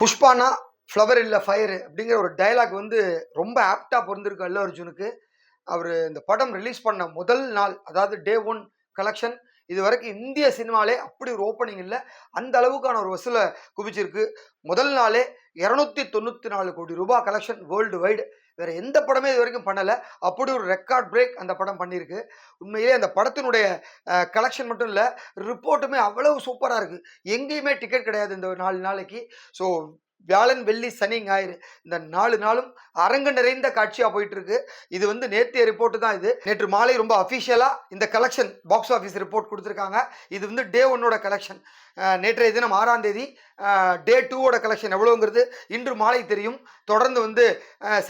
புஷ்பானா flower இல்ல fire அப்படிங்கிற ஒரு டயலாக் வந்து ரொம்ப ஆப்டா பொருந்திருக்கு அல்லு அர்ஜுனுக்கு. அவரு இந்த படம் ரிலீஸ் பண்ண முதல் நாள், அதாவது டே 1 கலெக்ஷன் இதுவரைக்கும் இந்திய சினிமாலே அப்படி ஒரு ஓப்பனிங் இல்ல. அந்த அளவுக்கான ஒரு வசூல குவிச்சிருக்கு. முதல் நாளே ரூ. 294 கோடி கலெக்ஷன் வேர்ல்டு வைடு. வேற எந்த படமே இதுவரைக்கும் பண்ணல. அப்படி ஒரு ரெக்கார்ட் பிரேக் அந்த படம் பண்ணியிருக்கு. உண்மையிலேயே அந்த படத்தினுடைய கலெக்ஷன் மட்டும் இல்ல, ரிப்போர்ட்டுமே அவ்வளவு சூப்பரா இருக்கு. எங்கேயுமே டிக்கெட் கிடையாது இந்த 4 நாளைக்கு. ஸோ வியாழன், வெள்ளி, சனி, ஞாயிறு இந்த 4 நாளும் அரங்கு நிறைந்த காட்சியா போயிட்டு இருக்கு. இது வந்து நேத்திய ரிப்போர்ட் தான் இது. நேற்று மாலை ரொம்ப அபிஷியலா இந்த கலெக்ஷன் பாக்ஸ் ஆஃபீஸ் ரிப்போர்ட் கொடுத்துருக்காங்க. இது வந்து டே 1ஓட கலெக்ஷன். நேற்றைய தினம் 6ஆம் தேதி டே 2ஓட கலெக்ஷன் எவ்வளோங்கிறது இன்று மாலை தெரியும். தொடர்ந்து வந்து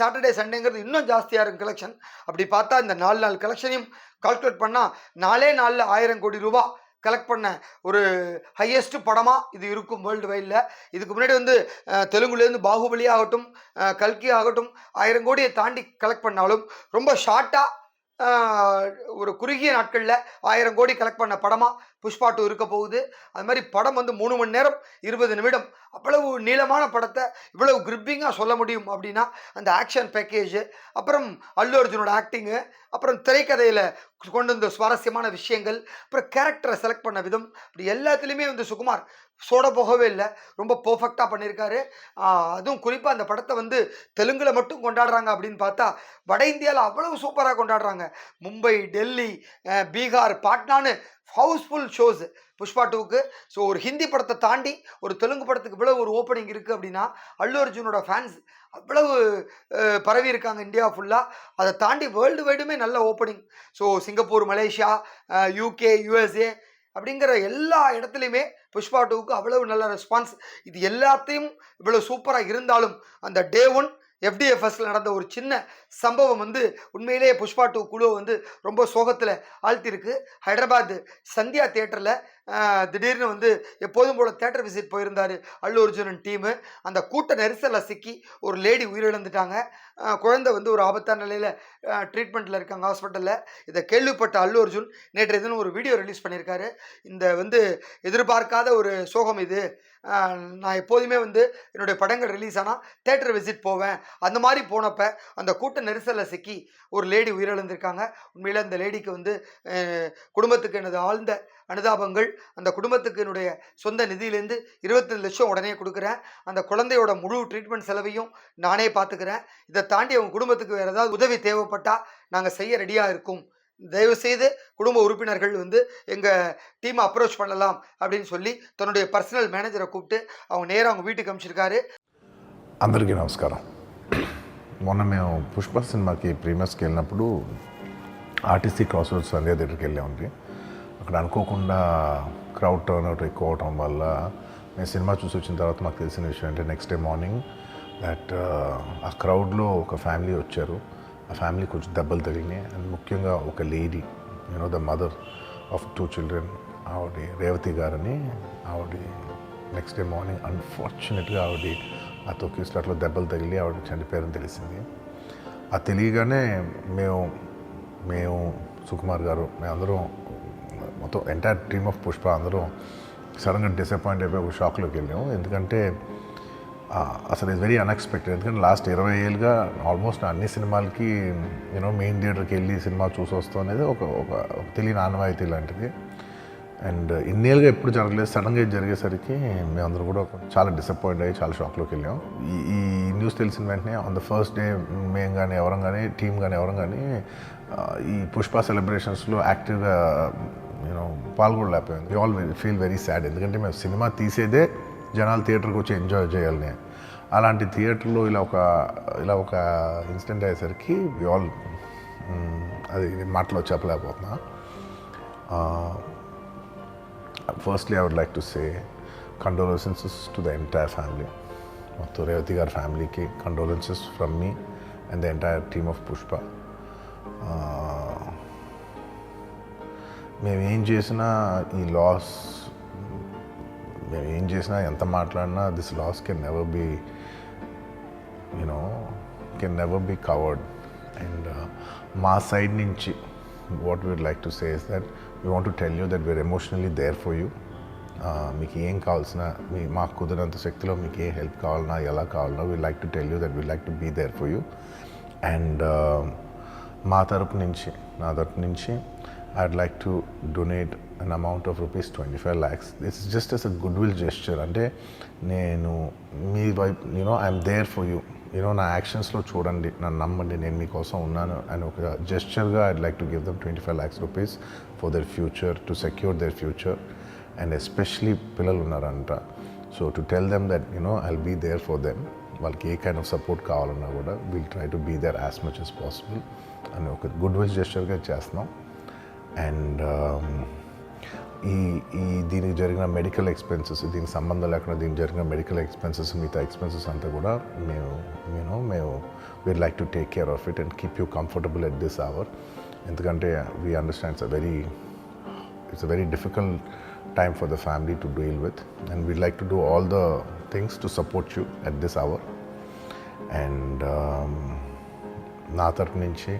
சாட்டர்டே சண்டேங்கிறது இன்னும் ஜாஸ்தியாக இருக்கும் கலெக்ஷன். அப்படி பார்த்தா இந்த 4 நாள் கலெக்ஷனையும் கால்குலேட் பண்ணால் 4 நாளில் 1000 கோடி ரூபாய் கலெக்ட் பண்ண ஒரு ஹையஸ்ட் படமாக இது இருக்கும் வேர்ல்டு வைடில். இதுக்கு முன்னாடி வந்து தெலுங்குலேருந்து பாகுபலி ஆகட்டும், கல்கி ஆகட்டும் 1000 கோடியை தாண்டி கலெக்ட் பண்ணாலும் ரொம்ப ஷார்ட்டாக ஒரு குறுகிய நாட்களில் 1000 கோடி கலெக்ட் பண்ண படமாக புஷ்பா 2 இருக்க போகுது. அது மாதிரி படம் வந்து 3 மணி நேரம் 20 நிமிடம். அவ்வளவு நீளமான படத்தை இவ்வளவு கிரிப்பிங்காக சொல்ல முடியும் அப்படின்னா அந்த ஆக்ஷன் பேக்கேஜ், அப்புறம் அல்லு அர்ஜுனோட ஆக்டிங்கு, அப்புறம் திரைக்கதையில் கொண்டு வந்த சுவாரஸ்யமான விஷயங்கள், அப்புறம் கேரக்டரை செலக்ட் பண்ண விதம், இப்படி எல்லாத்துலேயுமே வந்து சுகுமார் சோட போகவே இல்லை. ரொம்ப பர்ஃபெக்டாக பண்ணியிருக்காரு. அதுவும் குறிப்பாக அந்த படத்தை வந்து தெலுங்கில் மட்டும் கொண்டாடுறாங்க அப்படின்னு பார்த்தா வட இந்தியாவில் அவ்வளவு சூப்பராக கொண்டாடுறாங்க. மும்பை, டெல்லி, பீகார், பாட்னான்னு ஹவுஸ்ஃபுல் ஷோஸ் புஷ்பா 2க்கு. ஸோ ஒரு ஹிந்தி படத்தை தாண்டி ஒரு தெலுங்கு படத்துக்கு இவ்வளவு ஒரு ஓப்பனிங் இருக்குது அப்படின்னா அல்லு அர்ஜுனோட ஃபேன்ஸ் அவ்வளவு பரவி இருக்காங்க இந்தியா ஃபுல்லாக. அதை தாண்டி வேர்ல்டு வைடுமே நல்ல opening. So Singapore, Malaysia, UK, USA அப்படிங்கிற எல்லா இடத்துலையுமே புஷ்பா 2க்கு அவ்வளவு நல்ல ரெஸ்பான்ஸ். இது எல்லாத்தையும் இவ்வளோ சூப்பராக இருந்தாலும் அந்த டே 1 எஃப்டிஎஃப்எஸ்ல நடந்த ஒரு சின்ன சம்பவம் வந்து உண்மையிலேயே புஷ்பா 2 குழுவை வந்து ரொம்ப சோகத்தில் ஆழ்த்திருக்கு. ஹைதராபாத் சந்தியா தியேட்டரில் திடீர்னு வந்து எப்போதும் போல தேட்டர் விசிட் போயிருந்தார் அல்லு அர்ஜுனன் டீமு. அந்த கூட்ட நெரிசலில் சிக்கி ஒரு லேடி உயிரிழந்துட்டாங்க. குழந்தை வந்து ஒரு ஆபத்தான நிலையில் ட்ரீட்மெண்ட்டில் இருக்காங்க ஹாஸ்பிட்டலில். இதை கேள்விப்பட்ட அல்லு அர்ஜுன் நேற்று தினம் ஒரு வீடியோ ரிலீஸ் பண்ணியிருக்காரு. இந்த வந்து எதிர்பார்க்காத ஒரு சோகம் இது. நான் எப்போதுமே வந்து என்னுடைய படங்கள் ரிலீஸ் ஆனால் தேட்டர் விசிட் போவேன். அந்த மாதிரி போனப்போ அந்த கூட்ட நெரிசலில் சிக்கி ஒரு லேடி உயிரிழந்திருக்காங்க. உண்மையில் அந்த லேடிக்கு வந்து குடும்பத்துக்கு எனது ஆழ்ந்த அனுதாபங்கள். அந்த குடும்பத்துக்கு என்னுடைய சொந்த நிதியிலேருந்து 25 லட்சம் உடனே கொடுக்குறேன். அந்த குழந்தையோட முழு ட்ரீட்மெண்ட் செலவையும் நானே பார்த்துக்கிறேன். இதை தாண்டி அவங்க குடும்பத்துக்கு வேறு ஏதாவது உதவி தேவைப்பட்டால் நாங்கள் செய்ய ரெடியாக இருக்கோம். தயவுசெய்து குடும்ப உறுப்பினர்கள் வந்து எங்கள் டீமை அப்ரோச் பண்ணலாம் அப்படின்னு சொல்லி தன்னுடைய பர்சனல் மேனேஜரை கூப்பிட்டு அவங்க நேராக அவங்க வீட்டுக்கு அனுப்பிச்சிருக்காரு. అందరికీ నమస్కారం. మొన్న మేము పుష్ప సినిమాకి ప్రీమియర్స్కి వెళ్ళినప్పుడు ఆర్టీసీ క్రాస్ రోడ్స్ సంధ్యా థియేటర్కి వెళ్ళామండి. అక్కడ అనుకోకుండా క్రౌడ్ టర్న్ అవుట్ ఎక్కువ అవటం వల్ల మేము సినిమా చూసి వచ్చిన తర్వాత మాకు తెలిసిన విషయం అంటే నెక్స్ట్ డే మార్నింగ్ దట్ ఆ క్రౌడ్లో ఒక ఫ్యామిలీ వచ్చారు. ఆ ఫ్యామిలీ కొంచెం దెబ్బలు తగిలినాయి. అండ్ ముఖ్యంగా ఒక lady, you know the mother of 2 children, ఆవిడ రేవతి గారని, ఆవిడ నెక్స్ట్ డే మార్నింగ్ అన్ఫార్చునేట్గా ఆవిడ ఆ తొక్కిస్లాట్లో దెబ్బలు తగిలి ఆవిడ చనిపోయారని తెలిసింది. అది తెలియగానే మేము సుకుమార్ గారు మేమందరం మొత్తం ఎంటైర్ టీమ్ ఆఫ్ పుష్ప అందరం సడన్గా డిసప్పాయింట్ అయిపోయి ఒక షాక్లోకి వెళ్ళాము. ఎందుకంటే అసలు ఇట్స్ వెరీ అన్ఎక్స్పెక్టెడ్. ఎందుకంటే లాస్ట్ 20 ఏళ్ళుగా ఆల్మోస్ట్ అన్ని సినిమాలకి యూనో మెయిన్ థియేటర్కి వెళ్ళి సినిమా చూసి వస్తాం అనేది ఒక తెలియని ఆనవాయితీ లాంటిది. అండ్ ఇన్నేళ్ళుగా ఎప్పుడు జరగలేదు. సడన్గా ఇది జరిగేసరికి మేమందరం కూడా చాలా డిసప్పాయింట్ అయ్యి చాలా షాక్లోకి వెళ్ళాం. ఈ న్యూస్ తెలిసిన వెంటనే ఆన్ ద ఫస్ట్ డే మేము కానీ ఎవరం కానీ టీం కానీ ఎవరం కానీ ఈ పుష్ప సెలబ్రేషన్స్లో యాక్టివ్గా యూనో పాల్గొనలేకపోయాం. We all feel very sad. ఎందుకంటే మేము సినిమా తీసేదే జనాలు థియేటర్కి వచ్చి ఎంజాయ్ చేయాలని. అలాంటి థియేటర్లో ఇలా ఒక ఇన్సిడెంట్ అయ్యేసరికి వి ఆల్ అది మాటలో చెప్పలేకపోతున్నా. Firstly, I would like to say condolences to the entire family. To Revati Gar family ki condolences from me and the entire team of Pushpa. మేము ఏం చేసినా ఈ లాస్, మేము ఏం చేసినా ఎంత మాట్లాడినా this loss can never be covered. And మా సైడ్ నుంచి what we would like to say is that we want to tell you that we're emotionally there for you. మీకు ఏం కావాల్సిన మాకు కుదిరినంత శక్తిలో మీకు ఏ హెల్ప్ కావాలన్నా ఎలా కావాలన్నా we like to tell you that we like to be there for you. And నా తరపు నుంచి I'd like to donate an amount of rupees 25 lakhs. This is just as a goodwill gesture. అంటే నేను మీ వైపు I'm there for you, నా యాక్షన్స్లో చూడండి, నన్ను నమ్మండి, నేను మీకోసం ఉన్నాను అని ఒక జెస్చర్గా I'd like to give them 25 lakhs rupees for their future, to secure their future. And especially పిల్లలు ఉన్నారంట, so to tell them that I'll be there for them. వాళ్ళకి ఏ కైండ్ ఆఫ్ సపోర్ట్ కావాలన్నా కూడా will try to be there as much as possible అని ఒక goodwill జెస్చర్గా చేస్తున్నాం. And దీనికి జరిగిన మెడికల్ ఎక్స్పెన్సెస్, దీనికి సంబంధం లేకుండా దీనికి జరిగిన మెడికల్ ఎక్స్పెన్సెస్, మిగతా ఎక్స్పెన్సెస్ అంతా కూడా మేము we'd like to take care of it and keep you comfortable at this hour. ఎందుకంటే we understand it's a very difficult time for the family to deal with, and we'd like to do all the things to support you at this hour. And నా తరపు నుంచి,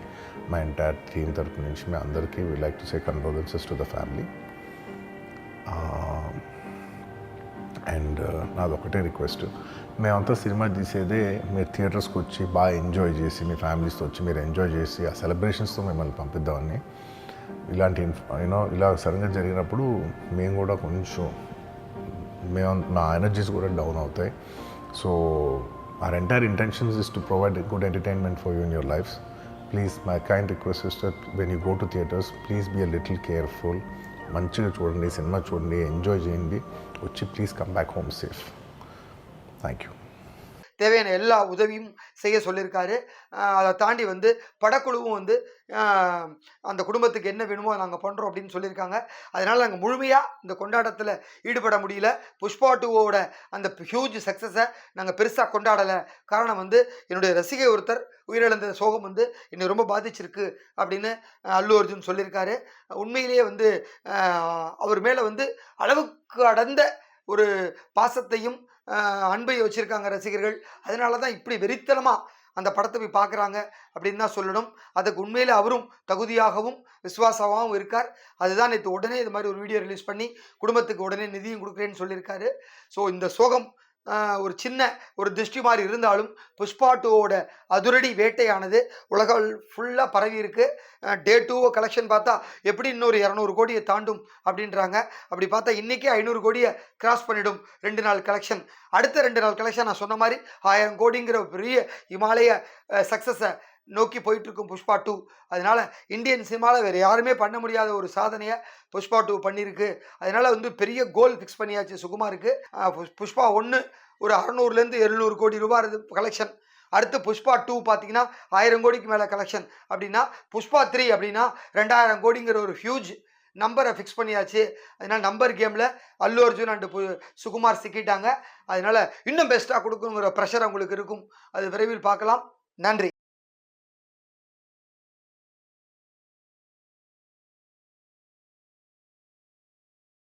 మా entire team తరపు నుంచి మీ అందరికీ we like to say condolences to the family. And నాది ఒకటే request, మేమంతా సినిమా తీసేదే మీరు థియేటర్స్కి వచ్చి బాగా ఎంజాయ్ చేసి, మీ ఫ్యామిలీస్తో వచ్చి మీరు ఎంజాయ్ చేసి ఆ సెలబ్రేషన్స్తో మిమ్మల్ని పంపిద్దామని. ఇలాంటి ఇలా సడన్గా జరిగినప్పుడు మేము కూడా కొంచెం మా ఎనర్జీస్ కూడా డౌన్ అవుతాయి. So our entire intentions is to provide a good entertainment for you in your lives. Please, my kind request is that when you go to theatres, please be a little careful. మంచిగా చూడండి, cinema చూడండి, enjoy చేయండి, వచ్చి please come back home safe. Thank you. தேவையான எல்லா உதவியும் செய்ய சொல்லியிருக்காரு. அதை தாண்டி படக்குழுவும் அந்த குடும்பத்துக்கு என்ன வேணுமோ நாங்கள் பண்ணுறோம் அப்படின்னு சொல்லியிருக்காங்க. அதனால் நாங்கள் முழுமையாக இந்த கொண்டாட்டத்தில் ஈடுபட முடியல. புஷ்பா 2வோட அந்த ஹியூஜ் சக்ஸஸை நாங்கள் பெருசாக கொண்டாடலை. காரணம் என்னுடைய ரசிகை ஒருத்தர் உயிரிழந்த சோகம் என்னை ரொம்ப பாதிச்சிருக்கு அப்படின்னு அல்லு அர்ஜுன் சொல்லியிருக்காரு. உண்மையிலேயே அவர் மேலே அளவுக்கு கடந்த ஒரு பாசத்தையும் அன்பை வச்சுருக்காங்க ரசிகர்கள். அதனால தான் இப்படி வெறித்தனமாக அந்த படத்தை போய் பார்க்குறாங்க அப்படின்னு தான் சொல்லணும். அதுக்கு உண்மையில் அவரும் தகுதியாகவும் விசுவாசமாகவும் இருக்கார். அதுதான் நேற்று உடனே இது மாதிரி ஒரு வீடியோ ரிலீஸ் பண்ணி குடும்பத்துக்கு உடனே நிதியும் கொடுக்குறேன்னு சொல்லியிருக்காரு. ஸோ இந்த சோகம் ஒரு சின்ன ஒரு திருஷ்டி மாதிரி இருந்தாலும் புஷ்பா 2வோட அதிரடி வேட்டையானது உலகம் ஃபுல்லாக பரவி இருக்கு. டே 2 கலெக்ஷன் பார்த்தா எப்படி இன்னொரு 200 கோடியை தாண்டும் அப்படின்றாங்க. அப்படி பார்த்தா இன்றைக்கே 500 கோடியை கிராஸ் பண்ணிடும் 2 நாள் கலெக்ஷன். அடுத்த 2 நாள் கலெக்ஷன் நான் சொன்ன மாதிரி 1000 கோடிங்கிற பெரிய இமாலய சக்ஸஸை நோக்கி போயிட்டுருக்கும் புஷ்பா 2. அதனால் இந்தியன் சினிமாவில் வேறு யாருமே பண்ண முடியாத ஒரு சாதனையை புஷ்பா 2 பண்ணியிருக்கு. அதனால் பெரிய கோல் ஃபிக்ஸ் பண்ணியாச்சு சுகுமாருக்கு. புஷ்பா 1 ஒரு 600லேருந்து 700 கோடி ரூபாய் கலெக்ஷன். அடுத்து புஷ்பா 2 பார்த்தீங்கன்னா 1000 கோடிக்கு மேலே கலெக்ஷன். அப்படின்னா புஷ்பா 3 அப்படின்னா 2000 கோடிங்கிற ஒரு ஹியூஜ் நம்பரை ஃபிக்ஸ் பண்ணியாச்சு. அதனால் நம்பர் கேமில் அல்லு அர்ஜுன் அண்டு சுகுமார் சிக்கிட்டாங்க. அதனால் இன்னும் பெஸ்ட்டாக கொடுக்குங்கிற ப்ரெஷர் அவங்களுக்கு இருக்கும். அது விரைவில் பார்க்கலாம். நன்றி.